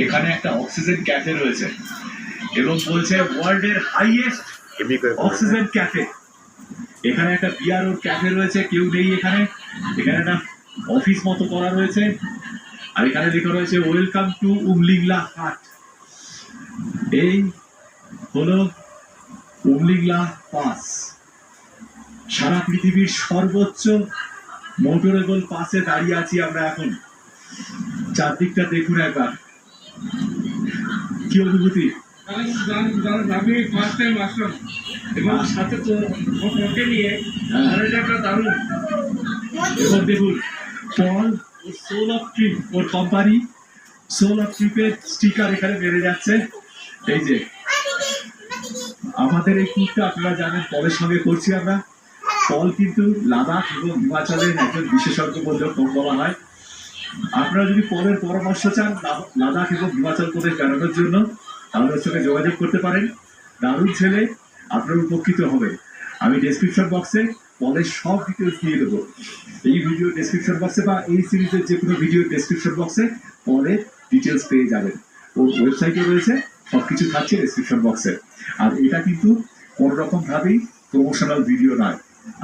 এখানে একটা oxygen cafe রয়েছে এবং বলছে ওয়ার্ল্ডের হাইয়েস্ট অক্সিজেন ক্যাফে। এখানে একটা বিয়ার ক্যাফে রয়েছে, কেউ নেই এখানে। এখানে একটা অফিস মতো করা রয়েছে আর এখানে লেখা রয়েছে ওয়েলকাম টু উমলিংলা হাট। এই হলো উমলিংলা পাস, সারা পৃথিবীর সর্বোচ্চ মোটরেবল পাসে দাঁড়িয়ে আছি আমরা এখন। চারদিকটা দেখুন একবার, কি অনুভূতি। আমি ফার্স্ট টাইম আসলাম এবং সাথে তো ওকে নিয়ে একটা দারুণ। এবং দেখুন পল ও সোল অফ ট্রিপ, ওর কোম্পানি সোল অফ ট্রিপের স্টিকার এখানে বেড়ে যাচ্ছে। এই যে আমাদের এই ট্যুরটা আপনারা জানেন পলের সঙ্গে করছি আমরা। পল কিন্তু লাদাখ এবং হিমাচলের একজন বিশেষজ্ঞ বললেও কম বলা হয়। আপনারা যদি পলের পরামর্শ চান লাদাখ এবং হিমাচল প্রদেশ বেড়ানোর জন্য, তাহলে ওর সঙ্গে যোগাযোগ করতে পারেন। দারুণ ছেলে, আপনার উপকৃত হবে। আমি ডেসক্রিপশন বক্সে পলের সব ডিটেলস দিয়ে দেবো। এই ভিডিও ডেসক্রিপশন বক্সে বা এই সিরিজের যে কোনো ভিডিও ডেসক্রিপশন বক্সে পলের ডিটেলস পেয়ে যাবেন। ওর ওয়েবসাইটে রয়েছে, সব কিছু থাকছে ডেসক্রিপশন বক্সে। আর এটা কিন্তু কোনো রকমভাবেই প্রমোশনাল ভিডিও নয়,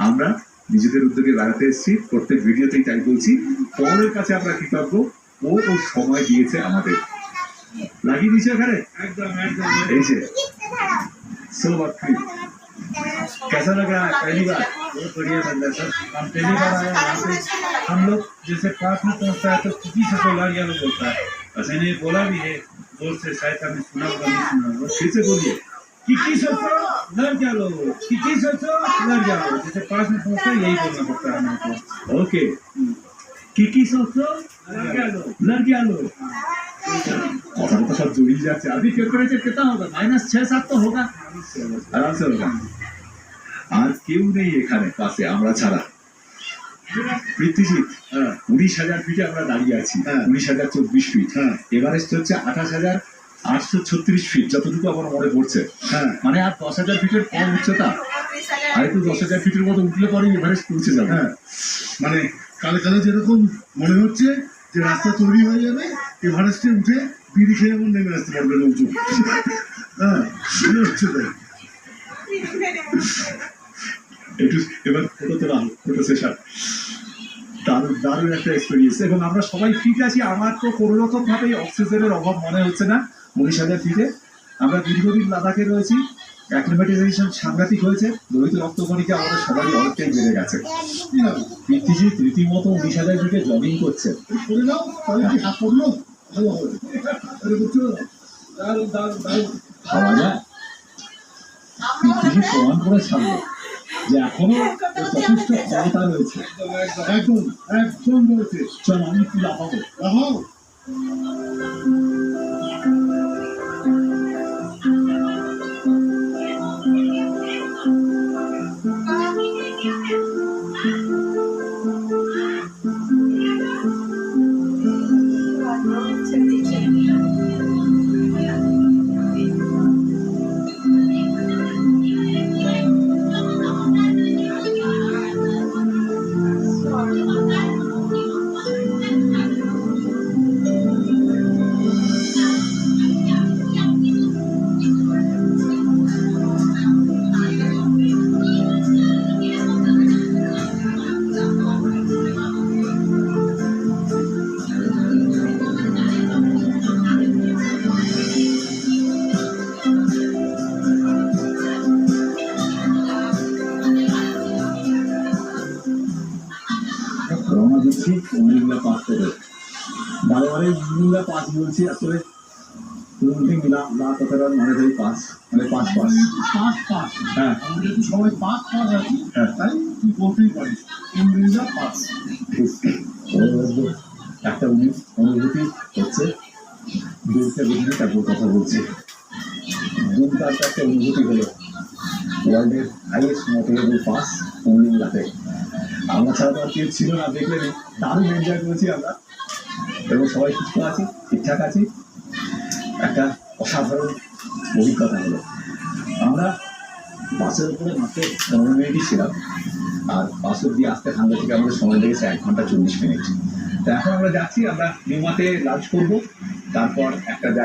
আমরা নিজেদের উদ্যোগে বেড়াতে এসেছি। প্রত্যেক ভিডিওতেই তাই বলছি, পলের কাছে আমরা কৃতজ্ঞ, ও ওর সময় দিয়েছে আমাদের। লাগিয়ে দিয়েছে এখানে একদম একদম। এই যে सोल ऑफ ट्रिप, कैसा लग रहा है पहली बार? बहुत बढ़िया लग रहा है सर। हम पहली बार आए यहाँ पे। हम लोग जैसे पास में पहुँचता है तो किसी से लड़िया लोग बोलता है, मैंने बोला भी है जोर से, शायद आपने सुना होगा नहीं सुना होगा। फिर से बोलिए, किसी सोचो लड़ जा लो, किसी सोचो लड़ जा लो। जैसे पास में पहुँचता है यही बोलना पड़ता है हमको। ओके, কি सोचो लड़ जा लो। কথা তো সব জড়িয়ে যাচ্ছে। अभी टेम्परेचर कितना होगा? -6-7 तो होगा, आराम से होगा। আর কেউ নেই এখানে পাশে আমরা ছাড়া। পৃথ্বীজিৎ 19,000 ফিটে আমরা দাঁড়িয়ে আছি, 19,024 ফিট। এভারেস্ট হচ্ছে 28,836 ফিট, যতটুকু আমার মনে পড়ছে। মানে আর 10,000 ফিটের কম উচ্চতা, আর একটু 10,000 ফিটের মতো উঠলে পরে এভারেস্ট পৌঁছে যাবে। মানে কালে কালে যেরকম মনে হচ্ছে যে রাস্তা তৈরি হয়ে যাবে, এভারেস্টে উঠে বিড়ি খেয়ে এমন নেমে আসতে পারবে লোকজন। মনে হচ্ছে তাই। একটু এবার ফটো তোলা, ফটো সেশন। দারুণ দারুণ একটা এক্সপিরিয়েন্স। এবং আমরা সবাই ফিট আছি। আমার তো কোনো রকম ভাবে অক্সিজেনের অভাব মনে হচ্ছে না। 19,000 ফিটে আমরা দীর্ঘদিন লাদাখে রয়েছি, অ্যাক্লিমেটাইজেশন সাংঘাতিক হয়েছে। লোহিত রক্তকণিকা আমাদের সবারই অনেকটাই বেড়ে গেছে। পৃথ্বীজিৎ রীতিমতো 19,000 ফিটে জগিং করছে। করে নাও, তাহলে কি হাত পড়লো ভালো হবে। দারুণ দারুণ দারুণ ভাবা যায়। পৃথ্বীজি প্রমাণ করে ছাড়লো যে এখনো যথেষ্ট ক্ষমতা রয়েছে। একদম একদম রয়েছে। চল আমি একটু লাফাবো। রাহাও রওনা দিচ্ছি উমলিংলা পাস থেকে। বারে বারে উমলিংলা পাস বলছি, আসলে উমলিংলা কথাটার মানে ভাই পাস, মানে পাস পাস পাঁচ পাঁচ। হ্যাঁ, আমরা যেহেতু সবাই পাঁচ পাঁচ আছি, তাই তুই বলতেই পারিস ইংরেজিরা পাঁচ। একটা অনুভূতি হচ্ছে, দুইটা বুঝলি তারপর কথা বলছি। দুর্দান্ত একটা অনুভূতি হলো ওয়ার্ল্ডের হাইয়েস্ট মোটরেবল পাস উমলিংলাতে। আমরা ছাড়া তো আর কেউ ছিল না, দেখলে দারুণ এনজয় করেছি আমরা এবং সবাই সুস্থ আছি, ঠিকঠাক আছি। একটা অসাধারণ অভিজ্ঞতা হলো। আমরা বাসের উপরে মাত্র 15 মিনিটই ছিলাম, আর বাস অব্দি আসতে ঠান্ডা থেকে আমাদের সময় লেগেছে 1 ঘন্টা 40 মিনিট। তো এখন আমরা যাচ্ছি, আমরা নিউমাতে লাঞ্চ করবো, তারপর একটা